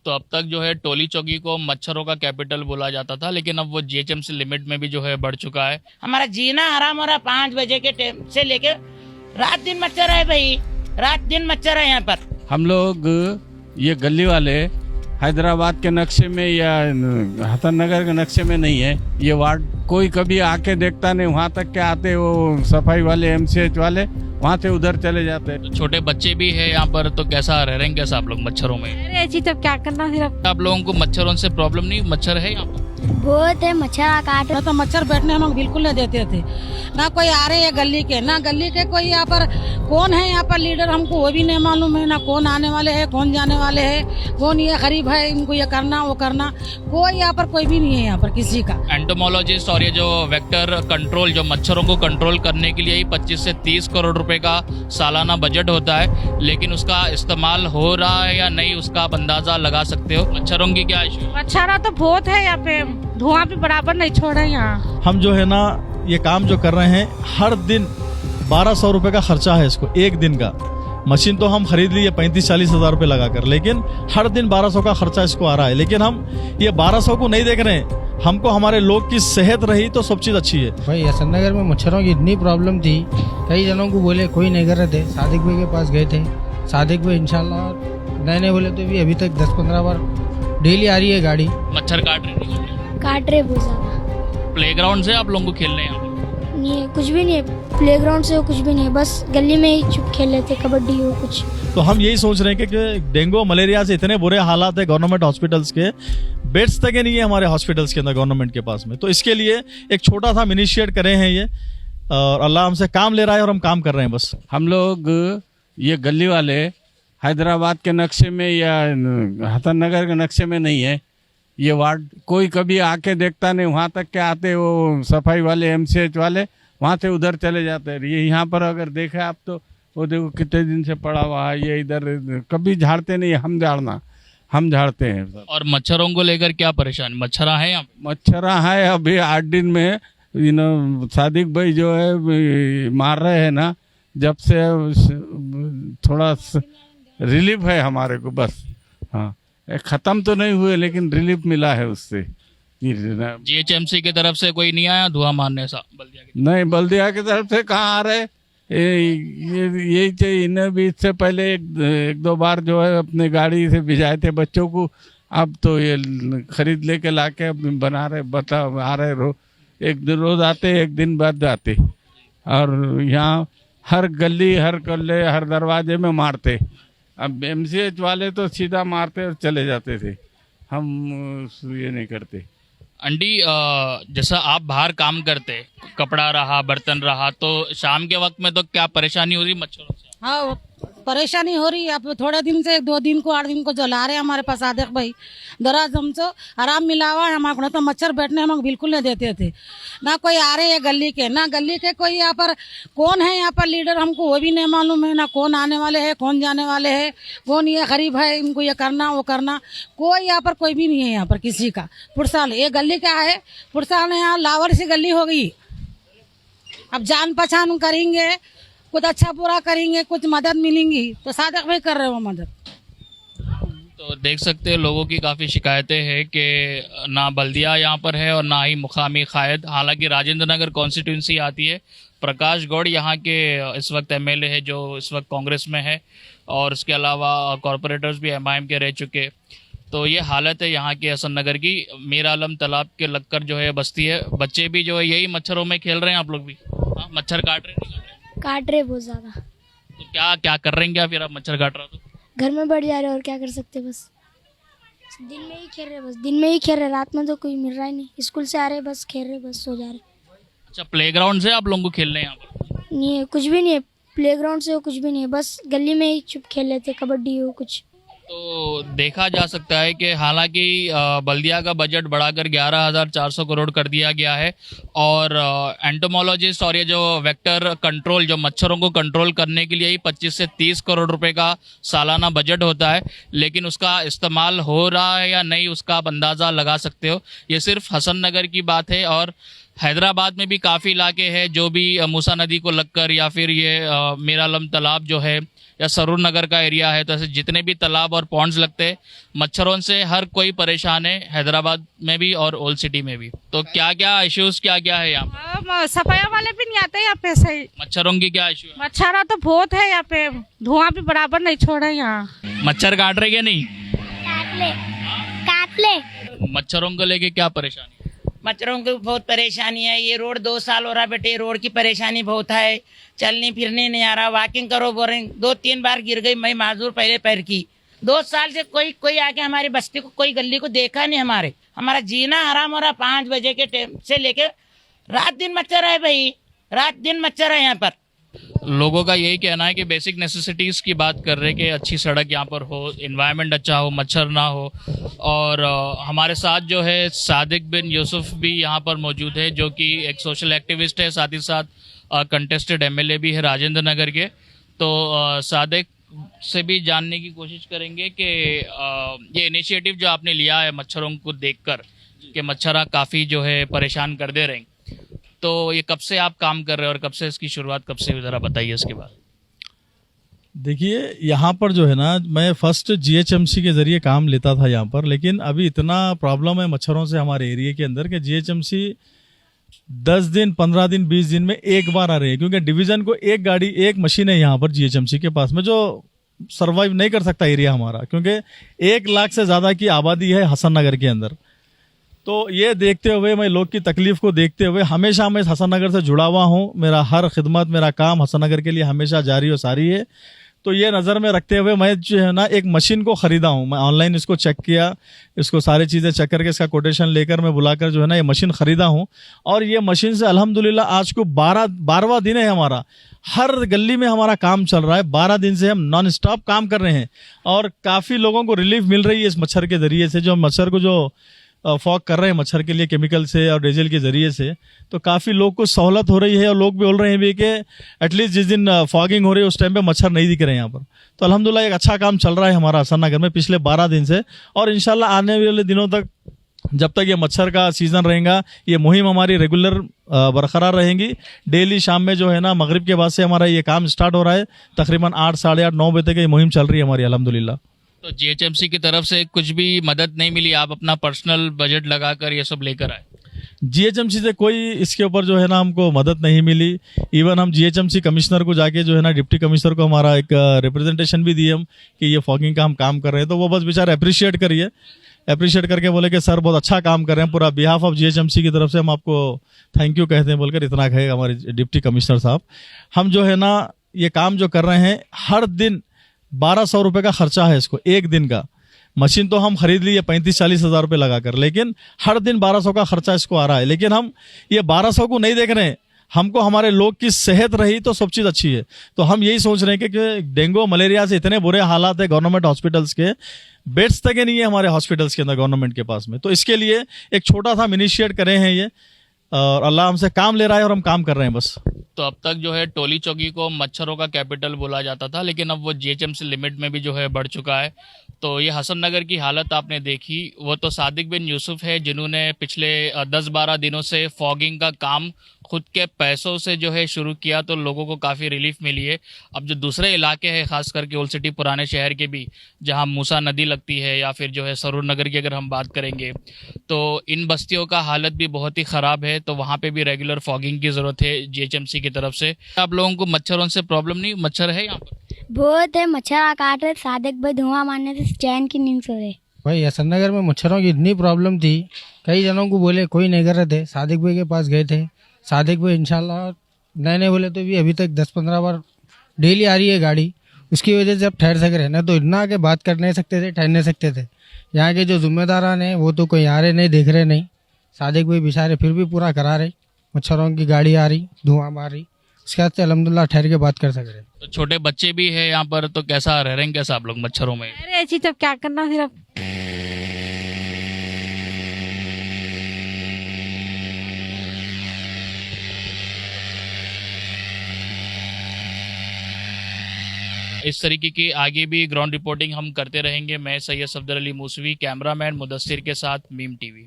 तो अब तक जो है टोली चौकी को मच्छरों का कैपिटल बोला जाता था, लेकिन अब वो जीएचएमसी लिमिट में भी जो है बढ़ चुका है। हमारा जीना हराम हो रहा। 5 बजे के टाइम से लेके रात दिन मच्छर है भाई, रात दिन मच्छर है यहाँ पर। हम लोग ये गली वाले हैदराबाद के नक्शे में या हसन नगर के नक्शे में नहीं है ये वार्ड। कोई कभी आके देखता नहीं, वहाँ तक के आते वो सफाई वाले एमसीएच वाले वहाँ से उधर चले जाते हैं। तो छोटे बच्चे भी है यहाँ पर, तो कैसा रह रहे हैं कैसा आप लोग मच्छरों में? अरे ऐसी तब क्या करना, सिर्फ आप लोगों को मच्छरों से प्रॉब्लम नहीं? मच्छर है यहाँ पर बहुत है, मच्छर काट। तो मच्छर बैठने हम बिल्कुल नहीं देते थे, ना कोई आ रहे हैं गली के, ना गली के कोई यहाँ पर कौन है यहाँ पर लीडर हमको वो भी नहीं मालूम है, ना कौन आने वाले है कौन जाने वाले है, कौन ये गरीब है इनको ये करना वो करना, कोई यहाँ पर कोई भी नहीं है यहाँ पर किसी का। एंटोमोलॉजिस्ट और ये जो वेक्टर कंट्रोल जो मच्छरों को कंट्रोल करने के लिए ही 25 से 30 करोड़ रुपए का सालाना बजट होता है, लेकिन उसका इस्तेमाल हो रहा है या नहीं उसका आप अंदाजा लगा सकते हो। मच्छरों की क्या इशू? मच्छर तो बहुत है यहाँ पे, धुआं भी बराबर नहीं छोड़ा यहाँ। हम जो है ना ये काम जो कर रहे हैं हर दिन 1200 रुपए का खर्चा है इसको, एक दिन का। मशीन तो हम खरीद लिए 35-40 हजार रुपए लगाकर, लेकिन हर दिन 1200 का खर्चा इसको आ रहा है। लेकिन हम ये 1200 को नहीं देख रहे हैं, हमको हमारे लोग की सेहत रही तो सब चीज अच्छी है। भाई हसन नगर में मच्छरों की इतनी प्रॉब्लम थी, कई जनों को बोले कोई नहीं कर रहे थे। सादिक भाई के पास गए थे, सादिक भाई इंशाल्लाह नए बोले तो भी अभी तक 10-15 बार डेली आ रही है गाड़ी। मच्छर काट रहे हैं? काट रहे बहुत ज्यादा। प्लेग्राउंड से आप लोगों को खेलने यहाँ पर? नहीं है, कुछ भी नहीं है, प्लेग्राउंड से कुछ भी नहीं है, बस गली में ही चुप खेल लेते, कबड्डी हो कुछ। तो हम यही सोच रहे हैं कि डेंगू मलेरिया से इतने बुरे हालात है गवर्नमेंट हॉस्पिटल्स के, बेड्स तक नहीं है हमारे हॉस्पिटल्स के अंदर गवर्नमेंट के पास में। तो इसके लिए एक छोटा सा इनिशिएट करे हैं ये, और अल्लाह हमसे काम ले रहा है और हम काम कर रहे हैं बस। हम लोग ये गली वाले हैदराबाद के नक्शे में या हसन नगर के नक्शे में नहीं है ये वार्ड। कोई कभी आके देखता नहीं, वहाँ तक के आते वो सफाई वाले एमसीएच वाले वहाँ से उधर चले जाते हैं। ये यहाँ पर अगर देखा आप तो वो देखो कितने दिन से पड़ा हुआ है ये, इधर कभी झाड़ते नहीं, हम झाड़ते हैं। और मच्छरों को लेकर क्या परेशानी? मच्छरा है यहाँ पे? मच्छरा है अभी 8 दिन में सादिक भाई जो है मार रहे हैं ना, जब से थोड़ा रिलीफ है हमारे को बस। हाँ, खत्म तो नहीं हुए लेकिन रिलीफ मिला है उससे। जीएचएमसी की तरफ से कोई नहीं आया धुआं मारने सा? बल्दिया की नहीं, बल्दिया की तरफ से कहाँ आ रहे, यही चाहिए। इन्हें भी इससे पहले एक दो बार जो है अपने गाड़ी से भिजाए थे बच्चों को, अब तो ये खरीद लेके लाके बना रहे आ रहे एक दिन रोज आते एक दिन बाद जाते, और यहाँ हर गली हर कल्ले हर दरवाजे में मारते। अब एमसीएच वाले तो सीधा मारते और चले जाते थे, हम ये नहीं करते। अंडी जैसा आप बाहर काम करते, कपड़ा रहा बर्तन रहा, तो शाम के वक्त में तो क्या परेशानी हो रही मच्छरों से? हाँ परेशानी हो रही है। अब थोड़े दिन से 2 दिन को 8 दिन को जो ला रहे हैं हमारे पास सादिक भाई, दराज हमसे आराम मिला हुआ है हमारे को, तो मच्छर बैठने हम बिल्कुल नहीं देते थे। ना कोई आ रहे हैं गली के, ना गली के कोई यहाँ पर कौन है यहाँ पर लीडर हमको वो भी नहीं मालूम है, ना कौन आने वाले है कौन जाने वाले है, कौन ये गरीब है इनको ये करना वो करना, कोई यहाँ पर कोई भी नहीं है यहाँ पर किसी का। पुरसाल ये गली क्या है, पुरसाल यहाँ लावर सी गली हो गई। अब जान पहचान करेंगे, कुछ अच्छा बुरा करेंगे, कुछ मदद मिलेंगी तो सादिक भाई कर रहे हो मदद। तो देख सकते हैं लोगों की काफ़ी शिकायतें हैं कि ना बल्दिया यहाँ पर है और ना ही मुकामी कायद। हालांकि राजेंद्र नगर कॉन्स्टिट्यूंसी आती है। प्रकाश गौड़ यहाँ के इस वक्त एमएलए है जो इस वक्त कांग्रेस में है, और उसके अलावा कॉरपोरेटर्स भी एमआईएम के रह चुके। तो ये हालत है यहाँ के हसन नगर की। मीरा आलम तालाब के लगकर जो है बस्ती है, बच्चे भी जो है यही मच्छरों में खेल रहे हैं। आप लोग भी? हाँ, मच्छर काट रहे हैं? काट रहे बहुत ज्यादा। तो क्या कर रहे हैं क्या फिर आप? मच्छर काट रहा तो घर में बैठ जा रहे और क्या कर सकते, बस दिन में ही खेल रहे, बस दिन में ही खेल रहे, रात में तो कोई मिल रहा ही नहीं। स्कूल से आ रहे बस खेल रहे बस सो जा रहे। अच्छा, प्लेग्राउंड से आप लोगों को खेलने यहाँ पर? नहीं है, कुछ भी नहीं है, प्लेग्राउंड से कुछ भी नहीं है, बस गली में ही चुप खेल लेते, कबड्डी हो कुछ। तो देखा जा सकता है कि हालांकि बल्दिया का बजट बढ़ाकर 11,400 करोड़ कर दिया गया है, और एंटोमोलॉजिस्ट और ये जो वेक्टर कंट्रोल जो मच्छरों को कंट्रोल करने के लिए ही 25 से 30 करोड़ रुपए का सालाना बजट होता है, लेकिन उसका इस्तेमाल हो रहा है या नहीं उसका आप अंदाज़ा लगा सकते हो। ये सिर्फ हसन नगर की बात है, और हैदराबाद में भी काफ़ी इलाके हैं जो भी मूसा नदी को लगकर या फिर ये मीरा आलम तालाब जो है या सरूर नगर का एरिया है, तो ऐसे जितने भी तालाब और पॉन्ड्स लगते हैं, मच्छरों से हर कोई परेशान है, हैदराबाद में भी और ओल्ड सिटी में भी। तो क्या क्या इश्यूज क्या क्या है यहाँ पर? सफाई वाले भी नहीं आते यहाँ पे सही। मच्छरों की क्या इश्यू है? मच्छरा तो बहुत है यहाँ पे, धुआं भी बराबर नहीं छोड़ रहे यहाँ। मच्छर काट रहे क्या नहीं? काट ले। मच्छरों को लेके क्या परेशानी? मच्छरों की बहुत परेशानी है। ये रोड 2 साल हो रहा बेटे, रोड की परेशानी बहुत है। चलने फिरने नहीं आ रहा, वॉकिंग करो बोरिंग। 2-3 बार गिर गई मैं, माजूर पहले पैर की। 2 साल से कोई आके हमारी बस्ती को, कोई गली को देखा नहीं। हमारा जीना हराम हो रहा। 5 बजे के टाइम से लेके रात दिन मच्छर है भाई, रात दिन मच्छर है यहाँ पर। लोगों का यही कहना है कि बेसिक नेसेसिटीज़ की बात कर रहे हैं कि अच्छी सड़क यहाँ पर हो, एनवायरनमेंट अच्छा हो, मच्छर ना हो। और हमारे साथ जो है सादिक बिन यूसुफ भी यहाँ पर मौजूद है, जो कि एक सोशल एक्टिविस्ट है, साथ ही साथ कंटेस्टेड एमएलए भी है राजेंद्र नगर के। तो सादिक से भी जानने की कोशिश करेंगे कि ये इनिशिएटिव जो आपने लिया है मच्छरों को देखकर कि मच्छर काफ़ी जो है परेशान कर दे रहे हैं, तो ये कब से आप काम कर रहे हैं और कब से इसकी शुरुआत कब से, ज़रा बताइए इसके बाद। देखिए, यहाँ पर जो है ना, मैं फर्स्ट जीएचएमसी के ज़रिए काम लेता था यहाँ पर, लेकिन अभी इतना प्रॉब्लम है मच्छरों से हमारे एरिया के अंदर कि जीएचएमसी 10 दिन 15 दिन 20 दिन में एक बार आ रही है, क्योंकि डिवीज़न को एक गाड़ी एक मशीन है यहाँ पर जीएचएमसी के पास में, जो सर्वाइव नहीं कर सकता एरिया हमारा, क्योंकि 1 लाख से ज़्यादा की आबादी है हसन नगर के अंदर। तो ये देखते हुए, मैं लोग की तकलीफ को देखते हुए, हमेशा मैं हसन नगर से जुड़ा हुआ हूँ। मेरा हर खिदमत, मेरा काम हसन नगर के लिए हमेशा जारी और सारी है। तो ये नज़र में रखते हुए मैं जो है ना एक मशीन को ख़रीदा हूँ। मैं ऑनलाइन इसको चेक किया, इसको सारी चीज़ें चेक करके इसका कोटेशन लेकर मैं बुलाकर जो है ना ये मशीन ख़रीदा हूँ। और ये मशीन से अल्हम्दुलिल्लाह आज को 12वां दिन है हमारा। हर गली में हमारा काम चल रहा है। 12 दिन से हम नॉन स्टॉप काम कर रहे हैं और काफ़ी लोगों को रिलीफ मिल रही है इस मच्छर के ज़रिए से। जो मच्छर को जो फॉग कर रहे हैं मच्छर के लिए केमिकल से और डीजल के ज़रिए से, तो काफ़ी लोग को सहूलत हो रही है। और लोग भी बोल रहे हैं भी कि एटलीस्ट जिस दिन फॉगिंग हो रही है उस टाइम पे मच्छर नहीं दिख रहे हैं यहाँ पर। तो अल्हम्दुलिल्लाह एक अच्छा काम चल रहा है हमारा हसन नगर में पिछले 12 दिन से। और इंशाल्लाह आने वाले दिनों तक, जब तक ये मच्छर का सीज़न रहेगा, ये मुहिम हमारी रेगुलर बरकरार रहेंगी। डेली शाम में जो है ना मगरिब के बाद से हमारा ये काम स्टार्ट हो रहा है। तकरीबन 8, साढ़े 8, 9 बजे तक ये मुहिम चल रही है हमारी अल्हम्दुलिल्लाह। तो जीएचएमसी की तरफ से कुछ भी मदद नहीं मिली? आप अपना पर्सनल बजट लगाकर ये सब लेकर आए? जीएचएमसी से कोई इसके ऊपर जो है ना हमको मदद नहीं मिली। इवन हम जीएचएमसी कमिश्नर को जाके जो है ना, डिप्टी कमिश्नर को हमारा एक रिप्रेजेंटेशन भी दिए हम कि ये फॉगिंग का हम काम कर रहे हैं। तो वो बस बेचारे अप्रिशिएट करके बोले कि सर बहुत अच्छा काम कर रहे हैं, पूरा बिहाफ ऑफ जीएचएमसी की तरफ से हम आपको थैंक यू कहते हैं बोलकर इतना कहे हमारे डिप्टी कमिश्नर साहब। हम जो है ना ये काम जो कर रहे हैं, हर दिन 1200 रुपये का खर्चा है इसको, एक दिन का। मशीन तो हम खरीद ली है 35-40 हज़ार रुपये लगाकर, लेकिन हर दिन 1200 का खर्चा इसको आ रहा है। लेकिन हम ये 1200 को नहीं देख रहे हैं, हमको हमारे लोग की सेहत रही तो सब चीज़ अच्छी है। तो हम यही सोच रहे हैं कि डेंगू मलेरिया से इतने बुरे हालात है गवर्नमेंट हॉस्पिटल्स के, बेड्स तक नहीं है हमारे हॉस्पिटल्स के अंदर गवर्नमेंट के पास में। तो इसके लिए एक छोटा सा इनिशिएट करे हैं ये, और अल्लाह हमसे काम ले रहा है और हम काम कर रहे हैं बस। तो अब तक जो है टोली चौकी को मच्छरों का कैपिटल बोला जाता था, लेकिन अब वो जीएचएमसी लिमिट में भी जो है बढ़ चुका है। तो ये हसन नगर की हालत आपने देखी। वो तो सादिक बिन यूसुफ है जिन्होंने पिछले 10-12 दिनों से फॉगिंग का काम खुद के पैसों से जो है शुरू किया, तो लोगों को काफ़ी रिलीफ मिली है। अब जो दूसरे इलाके हैं, खास करके ओल्ड सिटी पुराने शहर के भी, जहां मूसा नदी लगती है, या फिर जो है सरूर नगर की अगर हम बात करेंगे, तो इन बस्तियों का हालत भी बहुत ही ख़राब है। तो वहाँ पे भी रेगुलर फॉगिंग की ज़रूरत है जीएचएमसी की तरफ से। आप लोगों को मच्छरों से प्रॉब्लम नहीं? मच्छर है यहाँ पर बहुत है, मच्छर काट रहे। सादिक भाई धुआं मारने से चैन की नींद सो रहे। भाई हसन नगर में मच्छरों की इतनी प्रॉब्लम थी, कई जनों को बोले कोई नहीं कर रहे थे। सादिक भाई के पास गए थे, सादिक भाई इंशाल्लाह नए बोले तो भी अभी तक 10-15 बार डेली आ रही है गाड़ी। उसकी वजह से अब ठहर सक रहे ना, तो इतना आगे बात कर नहीं सकते थे, ठहर नहीं सकते थे। यहाँ के जो जिम्मेदारान हैं वो तो कोई आ रहे नहीं, देख रहे नहीं। सादिक भाई बेचारे फिर भी पूरा करा रहे। मच्छरों की गाड़ी आ रही, धुआं मार रही, उसके बाद से अलहमदुलिल्लाह ठहर के बात कर सक रहे। तो छोटे बच्चे भी है यहाँ पर, तो कैसा रह रहे हैं, कैसा आप लोग मच्छरों में? अरे ऐसी तब क्या करना, सिर्फ इस तरीके की आगे भी ग्राउंड रिपोर्टिंग हम करते रहेंगे। मैं सैयद सफदर अली मूसवी, कैमरामैन मुदस्सिर के साथ मीम टीवी।